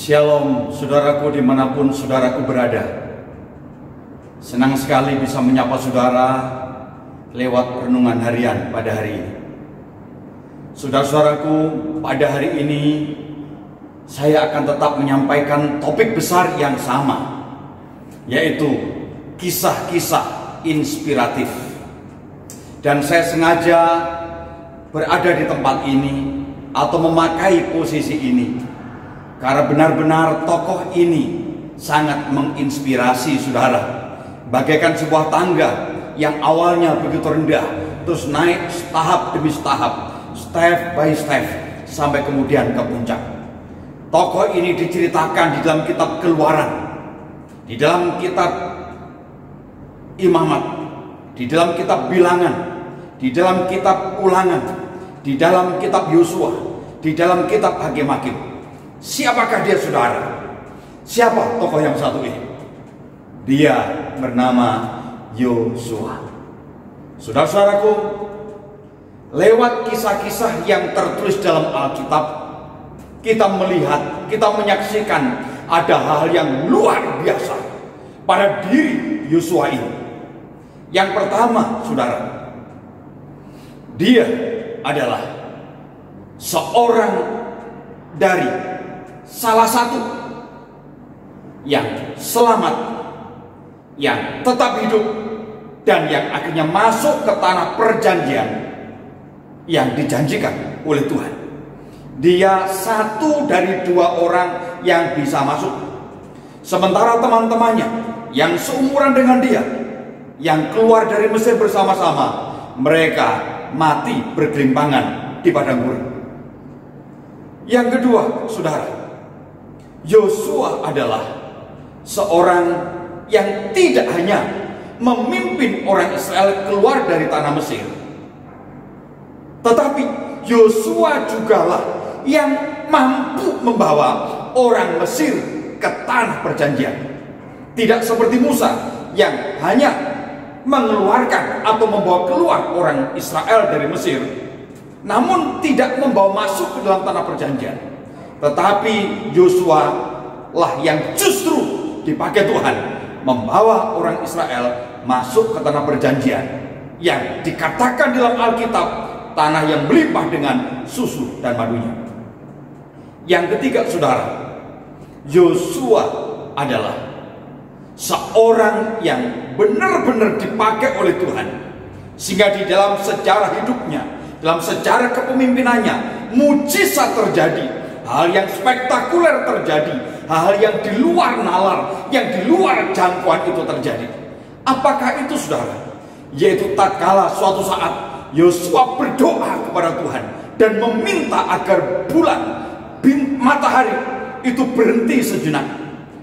Shalom saudaraku dimanapun saudaraku berada. Senang sekali bisa menyapa saudara lewat renungan harian pada hari ini. Saudara-saudaraku, pada hari ini saya akan tetap menyampaikan topik besar yang sama, yaitu kisah-kisah inspiratif. Dan saya sengaja berada di tempat ini atau memakai posisi ini karena benar-benar tokoh ini sangat menginspirasi saudara. Bagaikan sebuah tangga yang awalnya begitu rendah, terus naik tahap demi tahap, step by step, sampai kemudian ke puncak. Tokoh ini diceritakan di dalam kitab Keluaran, di dalam kitab Imamat, di dalam kitab Bilangan, di dalam kitab Ulangan, di dalam kitab Yosua, di dalam kitab Hakim-Hakim. Siapakah dia saudara? Siapa tokoh yang satu ini? Dia bernama Yosua. Saudara-saudaraku, lewat kisah-kisah yang tertulis dalam Alkitab, kita melihat, kita menyaksikan ada hal yang luar biasa pada diri Yosua ini. Yang pertama, saudara, dia adalah seorang dari salah satu yang selamat, yang tetap hidup, dan yang akhirnya masuk ke tanah perjanjian yang dijanjikan oleh Tuhan. Dia satu dari dua orang yang bisa masuk. Sementara teman-temannya yang seumuran dengan dia, yang keluar dari Mesir bersama-sama, mereka mati bergelimpangan di padang gurun. Yang kedua, saudara, Yosua adalah seorang yang tidak hanya memimpin orang Israel keluar dari tanah Mesir, tetapi Yosua jugalah yang mampu membawa orang Mesir ke tanah perjanjian. Tidak seperti Musa yang hanya mengeluarkan atau membawa keluar orang Israel dari Mesir, namun tidak membawa masuk ke dalam tanah perjanjian. Tetapi Yosua lah yang justru dipakai Tuhan membawa orang Israel masuk ke tanah perjanjian yang dikatakan dalam Alkitab tanah yang melimpah dengan susu dan madunya. Yang ketiga, saudara, Yosua adalah seorang yang benar-benar dipakai oleh Tuhan, sehingga di dalam sejarah hidupnya, dalam sejarah kepemimpinannya, mujizat terjadi. Hal yang spektakuler terjadi, hal yang di luar nalar, yang di luar jangkauan itu terjadi. Apakah itu, saudara? Yaitu tatkala suatu saat Yosua berdoa kepada Tuhan dan meminta agar bulan, matahari itu berhenti sejenak.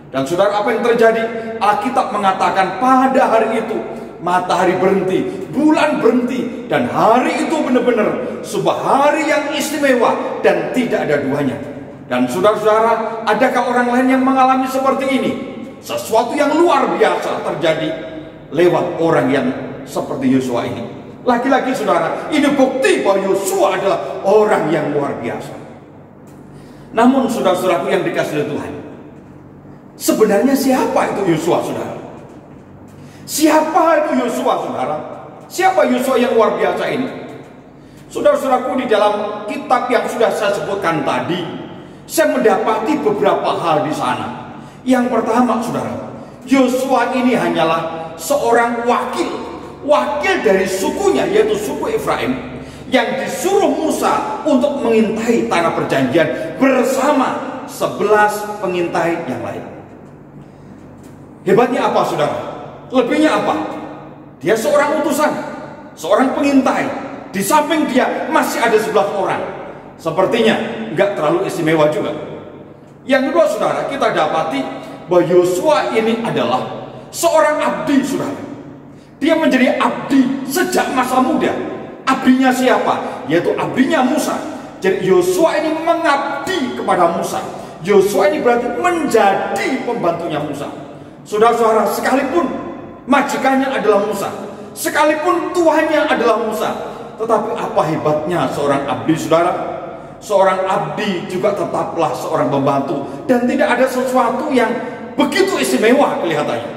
Dan saudara, apa yang terjadi? Alkitab mengatakan pada hari itu matahari berhenti, bulan berhenti, dan hari itu benar-benar sebuah hari yang istimewa dan tidak ada duanya. Dan saudara-saudara, adakah orang lain yang mengalami seperti ini? Sesuatu yang luar biasa terjadi lewat orang yang seperti Yosua ini. Lagi-lagi, saudara, ini bukti bahwa Yosua adalah orang yang luar biasa. Namun, saudara-saudaraku yang dikasihi oleh Tuhan, sebenarnya siapa itu Yosua, saudara? Siapa itu Yosua, saudara? Siapa Yosua yang luar biasa ini? Saudara-saudaraku, di dalam kitab yang sudah saya sebutkan tadi, saya mendapati beberapa hal di sana. Yang pertama, saudara, Yosua ini hanyalah seorang wakil dari sukunya, yaitu suku Efraim, yang disuruh Musa untuk mengintai tanah perjanjian bersama 11 pengintai yang lain. Hebatnya apa, saudara? Lebihnya apa? Dia seorang utusan, seorang pengintai. Di samping dia masih ada 11 orang. Sepertinya nggak terlalu istimewa juga. Yang kedua, saudara, kita dapati bahwa Yosua ini adalah seorang abdi, saudara. Dia menjadi abdi sejak masa muda. Abdinya siapa? Yaitu abdinya Musa. Jadi Yosua ini mengabdi kepada Musa. Yosua ini berarti menjadi pembantunya Musa. Saudara-saudara, sekalipun majikannya adalah Musa, sekalipun tuannya adalah Musa, tetapi apa hebatnya seorang abdi, saudara? seorang abdi juga tetaplah seorang pembantu, dan tidak ada sesuatu yang begitu istimewa kelihatannya.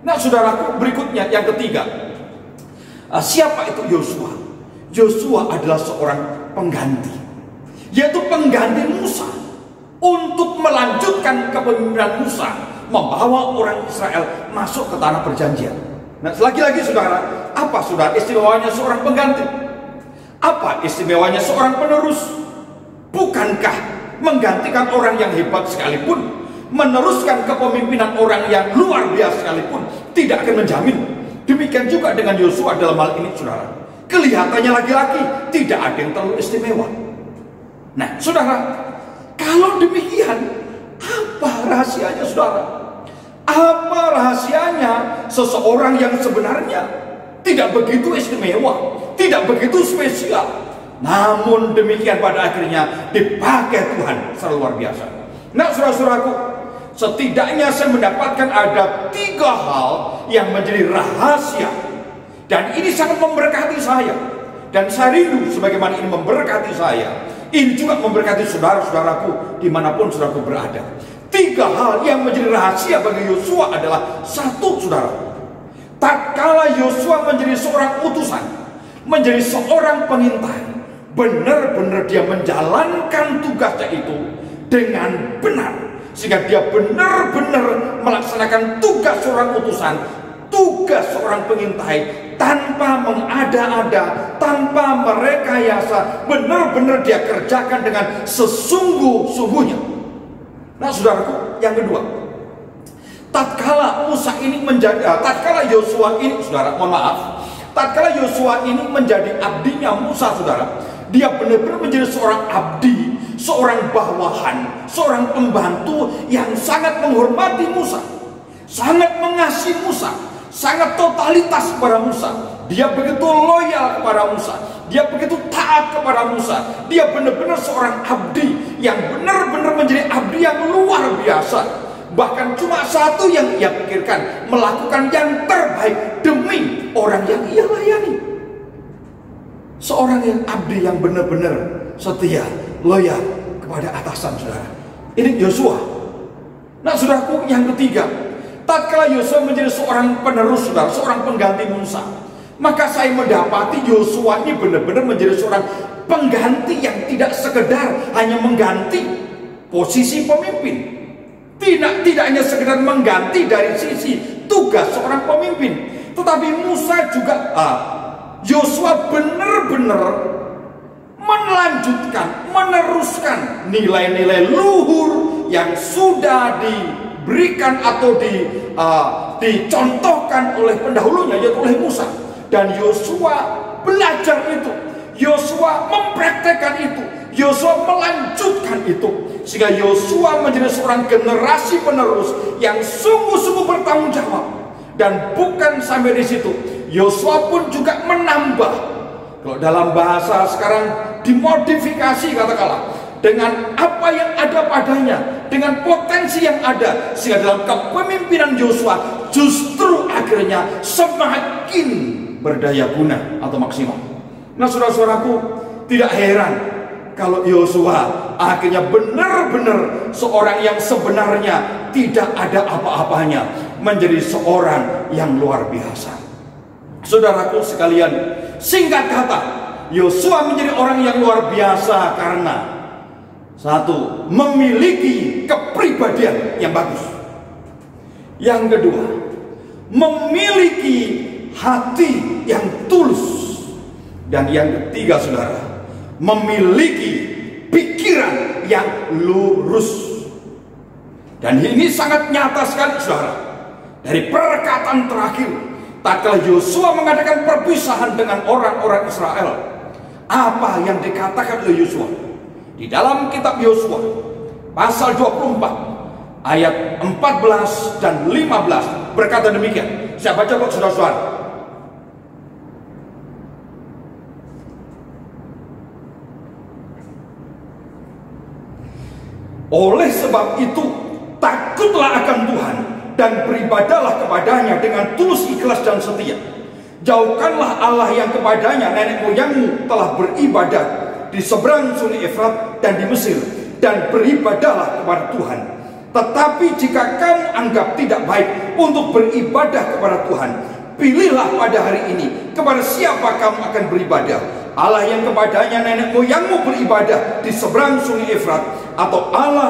Nah, saudaraku, berikutnya yang ketiga, siapa itu Yosua? Yosua adalah seorang pengganti, yaitu pengganti Musa untuk melanjutkan kepemimpinan Musa, membawa orang Israel masuk ke tanah perjanjian. Nah, lagi-lagi saudara, apa saudara istimewanya seorang pengganti? Apa istimewanya seorang penerus? Bukankah menggantikan orang yang hebat sekalipun, meneruskan kepemimpinan orang yang luar biasa sekalipun, tidak akan menjamin? Demikian juga dengan Yosua dalam hal ini, saudara. Kelihatannya laki-laki, tidak ada yang terlalu istimewa. Nah, saudara, kalau demikian, apa rahasianya, saudara? Apa rahasianya seseorang yang sebenarnya tidak begitu istimewa, tidak begitu spesial, namun demikian pada akhirnya dipakai Tuhan secara luar biasa? Nah, saudara-saudaraku, setidaknya saya mendapatkan ada 3 hal yang menjadi rahasia, dan ini sangat memberkati saya, dan saya rindu sebagaimana ini memberkati saya, ini juga memberkati saudara-saudaraku dimanapun saudaraku berada. 3 hal yang menjadi rahasia bagi Yosua adalah: 1, saudara, tatkala Yosua menjadi seorang utusan, menjadi seorang pengintai, benar-benar dia menjalankan tugasnya itu dengan benar, sehingga dia benar-benar melaksanakan tugas seorang utusan, tugas seorang pengintai, tanpa mengada-ada, tanpa merekayasa, benar-benar dia kerjakan dengan sesungguh-sungguhnya. Nah, saudaraku, yang kedua, tatkala Yosua ini, saudara, mohon maaf, tatkala Yosua ini menjadi abdinya Musa, saudara, dia benar-benar menjadi seorang abdi, seorang bawahan, seorang pembantu yang sangat menghormati Musa, sangat mengasihi Musa, sangat totalitas kepada Musa. Dia begitu loyal kepada Musa, dia begitu taat kepada Musa. Dia benar-benar seorang abdi yang benar-benar menjadi abdi yang luar biasa. Bahkan cuma satu yang ia pikirkan, melakukan yang terbaik demi orang yang ia layani. Seorang yang abdi yang benar-benar setia, loyal kepada atasan, saudara. Ini Yosua. Nah, saudaraku, yang ketiga, tatkala Yosua menjadi seorang penerus, saudara, seorang pengganti Musa, maka saya mendapati Yosua ini benar-benar menjadi seorang pengganti yang tidak sekedar hanya mengganti posisi pemimpin, tidak hanya sekedar mengganti dari sisi tugas seorang pemimpin, tetapi Musa juga Yosua benar-benar melanjutkan, meneruskan nilai-nilai luhur yang sudah diberikan atau dicontohkan oleh pendahulunya, yaitu oleh Musa. Dan Yosua belajar itu, Yosua mempraktekkan itu, Yosua melanjutkan itu, sehingga Yosua menjadi seorang generasi penerus yang sungguh-sungguh bertanggung jawab. Dan bukan sampai di situ, Yosua pun juga menambah, kalau dalam bahasa sekarang dimodifikasi katakanlah, dengan apa yang ada padanya, dengan potensi yang ada, sehingga dalam kepemimpinan Yosua justru akhirnya semakin berdaya guna atau maksimal. Nah, saudara-saudaraku, tidak heran kalau Yosua akhirnya benar-benar seorang yang sebenarnya tidak ada apa-apanya menjadi seorang yang luar biasa. Saudaraku sekalian, singkat kata, Yosua menjadi orang yang luar biasa karena 1, memiliki kepribadian yang bagus. Yang kedua, memiliki hati yang tulus. Dan yang ketiga, saudara, memiliki pikiran yang lurus. Dan ini sangat nyata sekali, saudara, dari perkataan terakhir tatkala Yosua mengadakan perpisahan dengan orang-orang Israel. Apa yang dikatakan oleh Yosua di dalam kitab Yosua pasal 24 ayat 14 dan 15 berkata demikian. Saya baca buat saudara-saudara. Oleh sebab itu, takutlah akan Tuhan dan beribadahlah kepadanya dengan tulus, ikhlas, dan setia. Jauhkanlah Allah yang kepadanya nenek moyangmu telah beribadah di seberang Sungai Efrat dan di Mesir, dan beribadahlah kepada Tuhan. Tetapi jika kamu anggap tidak baik untuk beribadah kepada Tuhan, pilihlah pada hari ini kepada siapa kamu akan beribadah. Allah yang kepadanya nenek moyangmu beribadah di seberang Sungai Efrat, atau Allah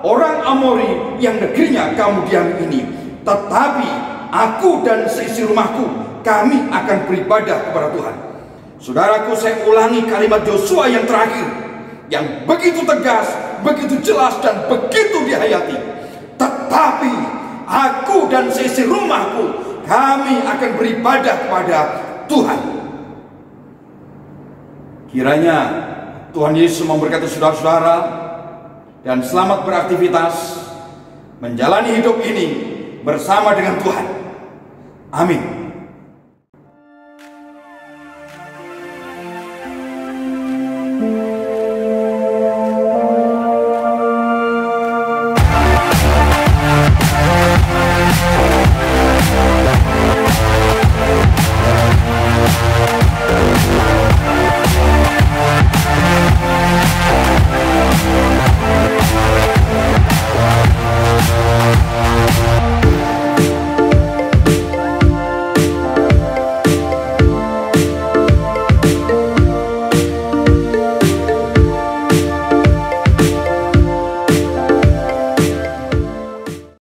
orang Amori yang negerinya kamu diami ini. Tetapi aku dan seisi rumahku, kami akan beribadah kepada Tuhan. Saudaraku, saya ulangi kalimat Yosua yang terakhir, yang begitu tegas, begitu jelas, dan begitu dihayati. Tetapi aku dan seisi rumahku, kami akan beribadah kepada Tuhan. Kiranya Tuhan Yesus memberkati saudara-saudara, dan selamat beraktivitas menjalani hidup ini bersama dengan Tuhan. Amin.